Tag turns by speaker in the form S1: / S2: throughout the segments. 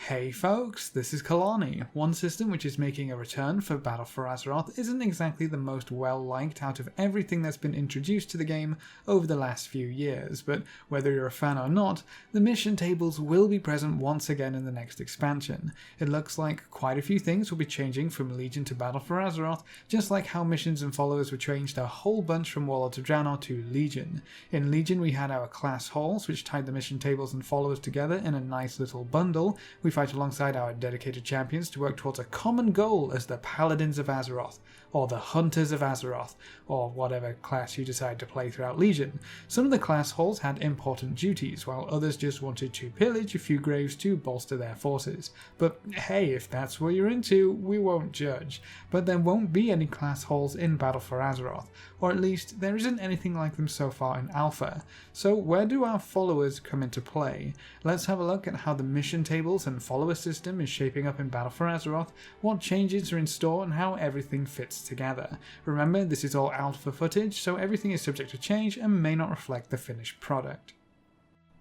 S1: Hey folks, this is Kelani. One system which is making a return for Battle for Azeroth isn't exactly the most well liked out of everything that's been introduced to the game over the last few years, but whether you're a fan or not, the mission tables will be present once again in the next expansion. It looks like quite a few things will be changing from Legion to Battle for Azeroth, just like how missions and followers were changed a whole bunch from Warlords of Draenor to Legion. In Legion we had our class halls which tied the mission tables and followers together in a nice little bundle. We fight alongside our dedicated champions to work towards a common goal as the Paladins of Azeroth, or the Hunters of Azeroth, or whatever class you decide to play throughout Legion. Some of the class halls had important duties, while others just wanted to pillage a few graves to bolster their forces. But hey, if that's what you're into, we won't judge. But there won't be any class halls in Battle for Azeroth, or at least there isn't anything like them so far in Alpha. So where do our followers come into play? Let's have a look at how the mission tables and follower system is shaping up in Battle for Azeroth, what changes are in store, and how everything fits together. Remember, this is all alpha footage, so everything is subject to change and may not reflect the finished product.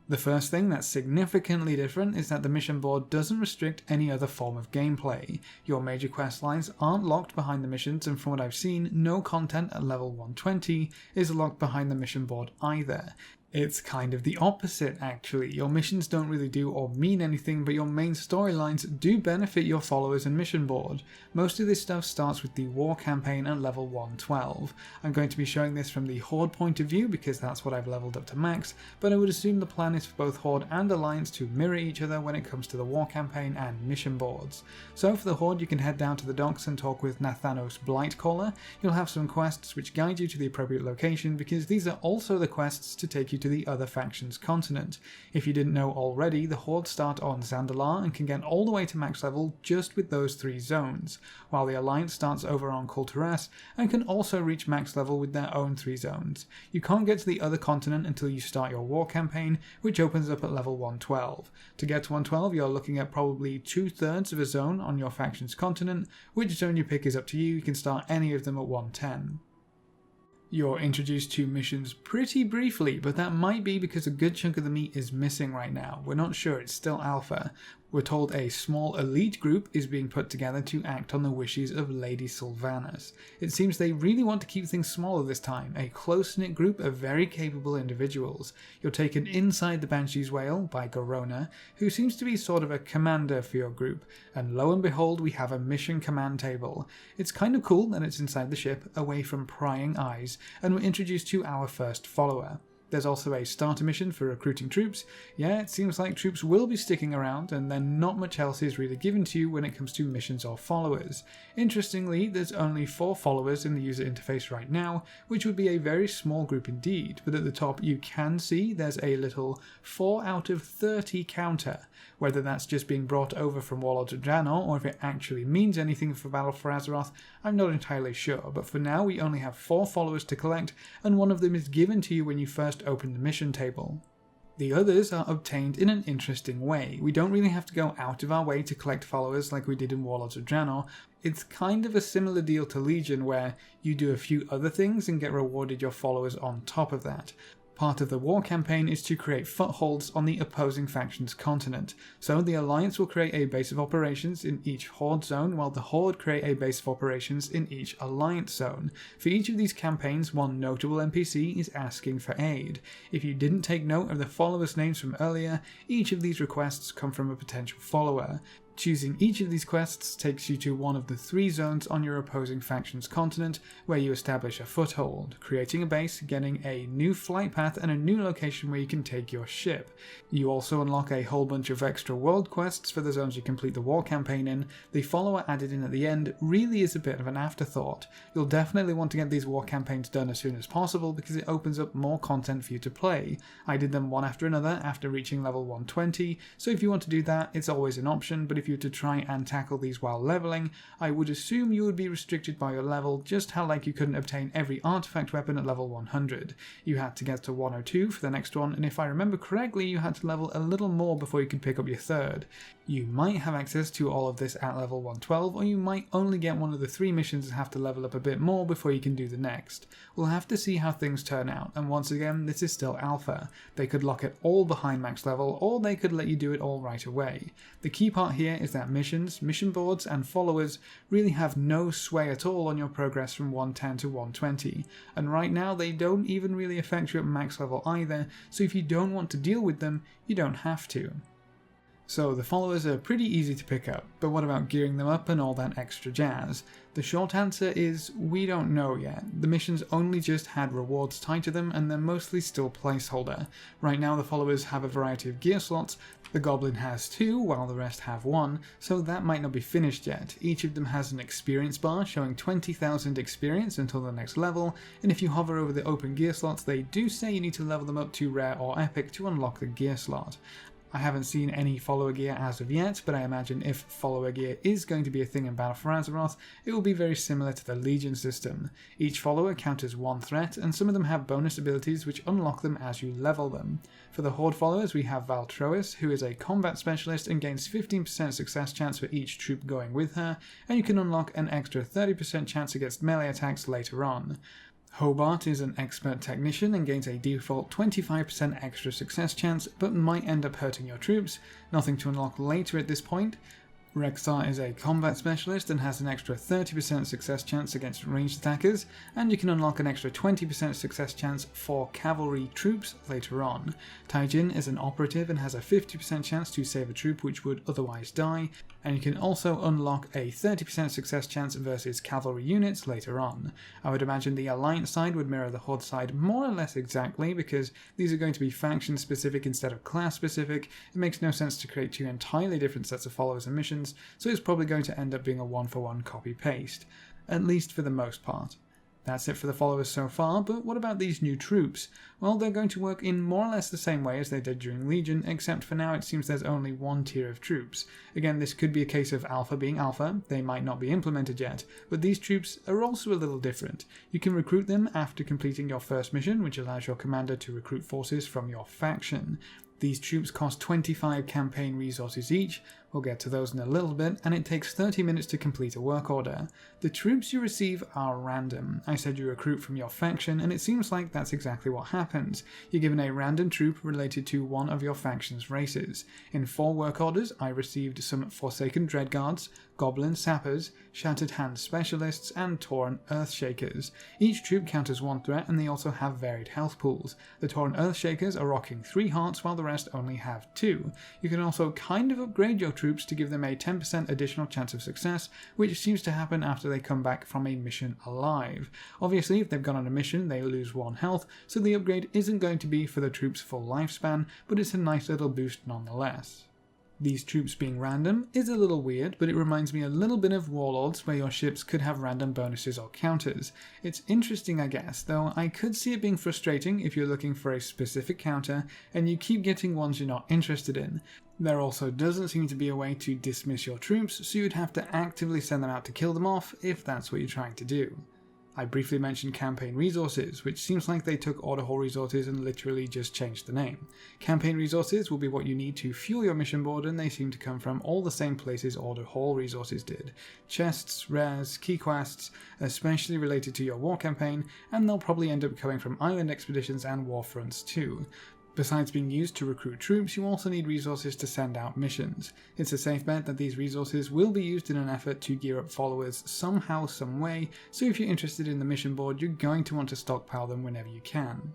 S1: The first thing that's significantly different is that the mission board doesn't restrict any other form of gameplay. Your major quest lines aren't locked behind the missions, and from what I've seen, no content at level 120 is locked behind the mission board either. It's kind of the opposite actually. Your missions don't really do or mean anything, but your main storylines do benefit your followers and mission board. Most of this stuff starts with the war campaign at level 112. I'm going to be showing this from the Horde point of view because that's what I've leveled up to max, but I would assume the plan is for both Horde and Alliance to mirror each other when it comes to the war campaign and mission boards. So for the Horde you can head down to the docks and talk with Nathanos Blightcaller. You'll have some quests which guide you to the appropriate location because these are also the quests to take you to the other faction's continent. If you didn't know already, the Horde start on Zandalar and can get all the way to max level just with those 3 zones, while the Alliance starts over on Kulturas and can also reach max level with their own 3 zones. You can't get to the other continent until you start your war campaign, which opens up at level 112. To get to 112 you're looking at probably 2/3 of a zone on your faction's continent. Which zone you pick is up to you, you can start any of them at 110. You're introduced to missions pretty briefly, but that might be because a good chunk of the meat is missing right now. We're not sure, it's still alpha. We're told a small elite group is being put together to act on the wishes of Lady Sylvanas. It seems they really want to keep things smaller this time, a close-knit group of very capable individuals. You're taken inside the Banshee's Whale by Garona, who seems to be sort of a commander for your group, and lo and behold we have a mission command table. It's kind of cool that it's inside the ship, away from prying eyes, and we're introduced to our first follower. There's also a starter mission for recruiting troops. Yeah, it seems like troops will be sticking around, and then not much else is really given to you when it comes to missions or followers. Interestingly, there's only 4 followers in the user interface right now, which would be a very small group indeed, but at the top you can see there's a little 4 out of 30 counter. Whether that's just being brought over from Warlords of Draenor or if it actually means anything for Battle for Azeroth, I'm not entirely sure, but for now we only have 4 followers to collect, and one of them is given to you when you first open the mission table. The others are obtained in an interesting way. We don't really have to go out of our way to collect followers like we did in Warlords of Draenor. It's kind of a similar deal to Legion where you do a few other things and get rewarded your followers on top of that. Part of the war campaign is to create footholds on the opposing faction's continent. So the Alliance will create a base of operations in each Horde zone, while the Horde create a base of operations in each Alliance zone. For each of these campaigns, one notable NPC is asking for aid. If you didn't take note of the followers' names from earlier, each of these requests come from a potential follower. Choosing each of these quests takes you to one of the 3 zones on your opposing faction's continent, where you establish a foothold, creating a base, getting a new flight path and a new location where you can take your ship. You also unlock a whole bunch of extra world quests for the zones you complete the war campaign in. The follower added in at the end really is a bit of an afterthought. You'll definitely want to get these war campaigns done as soon as possible because it opens up more content for you to play. I did them one after another after reaching level 120, so if you want to do that, it's always an option, but if you were to try and tackle these while leveling, I would assume you would be restricted by your level, just how like you couldn't obtain every artifact weapon at level 100. You had to get to 102 for the next one, and if I remember correctly, you had to level a little more before you could pick up your third. You might have access to all of this at level 112, or you might only get one of the 3 missions and have to level up a bit more before you can do the next. We'll have to see how things turn out, and once again, this is still alpha. They could lock it all behind max level, or they could let you do it all right away. The key part here is that missions, mission boards, and followers really have no sway at all on your progress from 110 to 120, and right now they don't even really affect you at max level either, so if you don't want to deal with them, you don't have to. So the followers are pretty easy to pick up, but what about gearing them up and all that extra jazz? The short answer is we don't know yet. The missions only just had rewards tied to them and they're mostly still placeholder. Right now the followers have a variety of gear slots, the goblin has 2 while the rest have 1, so that might not be finished yet. Each of them has an experience bar showing 20,000 experience until the next level, and if you hover over the open gear slots they do say you need to level them up to rare or epic to unlock the gear slot. I haven't seen any follower gear as of yet, but I imagine if follower gear is going to be a thing in Battle for Azeroth, it will be very similar to the Legion system. Each follower counters 1 threat, and some of them have bonus abilities which unlock them as you level them. For the Horde Followers we have Valtrois, who is a combat specialist and gains 15% success chance for each troop going with her, and you can unlock an extra 30% chance against melee attacks later on. Hobart is an expert technician and gains a default 25% extra success chance, but might end up hurting your troops, nothing to unlock later at this point. Rexar is a combat specialist and has an extra 30% success chance against ranged attackers, and you can unlock an extra 20% success chance for cavalry troops later on. Taijin is an operative and has a 50% chance to save a troop which would otherwise die, and you can also unlock a 30% success chance versus cavalry units later on. I would imagine the Alliance side would mirror the Horde side more or less exactly, because these are going to be faction specific instead of class specific. It makes no sense to create 2 entirely different sets of followers and missions, so it's probably going to end up being a 1-for-1 copy-paste, at least for the most part. That's it for the followers so far, but what about these new troops? Well, they're going to work in more or less the same way as they did during Legion, except for now it seems there's only 1 tier of troops. Again, this could be a case of alpha being alpha, they might not be implemented yet, but these troops are also a little different. You can recruit them after completing your first mission, which allows your commander to recruit forces from your faction. These troops cost 25 campaign resources each, we'll get to those in a little bit, and it takes 30 minutes to complete a work order. The troops you receive are random. I said you recruit from your faction, and it seems like that's exactly what happens. You're given a random troop related to one of your faction's races. In 4 work orders, I received some Forsaken Dreadguards, Goblin Sappers, Shattered Hand Specialists, and Tauren Earthshakers. Each troop counters 1 threat, and they also have varied health pools. The Tauren Earthshakers are rocking 3 hearts, while the rest only have 2. You can also kind of upgrade your troops to give them a 10% additional chance of success, which seems to happen after they come back from a mission alive. Obviously, if they've gone on a mission, they lose 1 health, so the upgrade isn't going to be for the troops' full lifespan, but it's a nice little boost nonetheless. These troops being random is a little weird, but it reminds me a little bit of Warlords, where your ships could have random bonuses or counters. It's interesting, I guess, though I could see it being frustrating if you're looking for a specific counter and you keep getting ones you're not interested in. There also doesn't seem to be a way to dismiss your troops, so you'd have to actively send them out to kill them off if that's what you're trying to do. I briefly mentioned campaign resources, which seems like they took Order Hall resources and literally just changed the name. Campaign resources will be what you need to fuel your mission board, and they seem to come from all the same places Order Hall resources did. Chests, rares, key quests, especially related to your war campaign, and they'll probably end up coming from island expeditions and war fronts too. Besides being used to recruit troops, you also need resources to send out missions. It's a safe bet that these resources will be used in an effort to gear up followers somehow, some way, so if you're interested in the mission board, you're going to want to stockpile them whenever you can.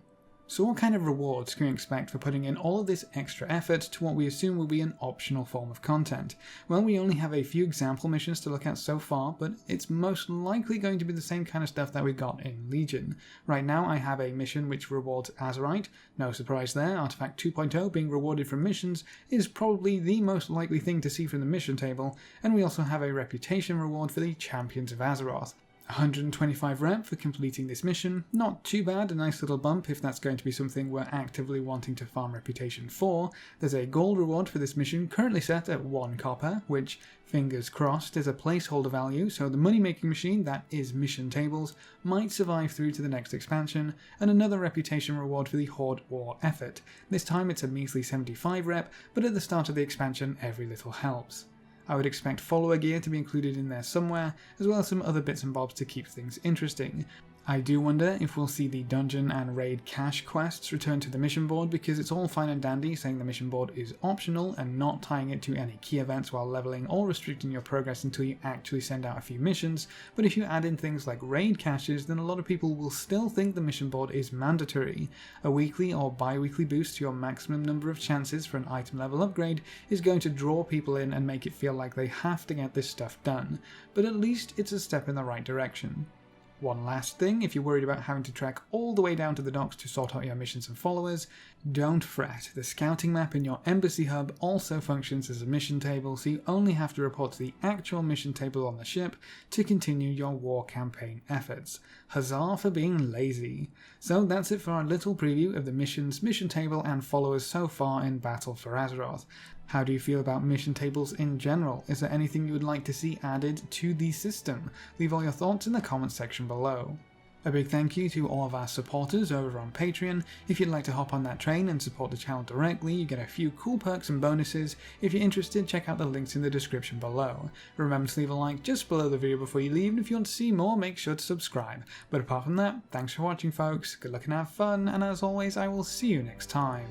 S1: So what kind of rewards can we expect for putting in all of this extra effort to what we assume will be an optional form of content? Well, we only have a few example missions to look at so far, but it's most likely going to be the same kind of stuff that we got in Legion. Right now I have a mission which rewards Azerite. No surprise there, Artifact 2.0 being rewarded from missions is probably the most likely thing to see from the mission table, and we also have a reputation reward for the Champions of Azeroth. 125 rep for completing this mission, not too bad, a nice little bump if that's going to be something we're actively wanting to farm reputation for. There's a gold reward for this mission currently set at 1 copper, which, fingers crossed, is a placeholder value, so the money making machine, that is mission tables, might survive through to the next expansion, and another reputation reward for the Horde War effort. This time it's a measly 75 rep, but at the start of the expansion every little helps. I would expect follower gear to be included in there somewhere, as well as some other bits and bobs to keep things interesting. I do wonder if we'll see the dungeon and raid cash quests return to the mission board, because it's all fine and dandy saying the mission board is optional and not tying it to any key events while leveling or restricting your progress until you actually send out a few missions, but if you add in things like raid caches, then a lot of people will still think the mission board is mandatory. A weekly or bi-weekly boost to your maximum number of chances for an item level upgrade is going to draw people in and make it feel like they have to get this stuff done, but at least it's a step in the right direction. One last thing, if you're worried about having to trek all the way down to the docks to sort out your missions and followers, don't fret. The scouting map in your embassy hub also functions as a mission table, so you only have to report to the actual mission table on the ship to continue your war campaign efforts. Huzzah for being lazy! So that's it for our little preview of the missions, mission table and followers so far in Battle for Azeroth. How do you feel about mission tables in general? Is there anything you would like to see added to the system? Leave all your thoughts in the comments section below. A big thank you to all of our supporters over on Patreon. If you'd like to hop on that train and support the channel directly, you get a few cool perks and bonuses. If you're interested, check out the links in the description below. Remember to leave a like just below the video before you leave, and if you want to see more, make sure to subscribe. But apart from that, thanks for watching folks, good luck and have fun, and as always I will see you next time.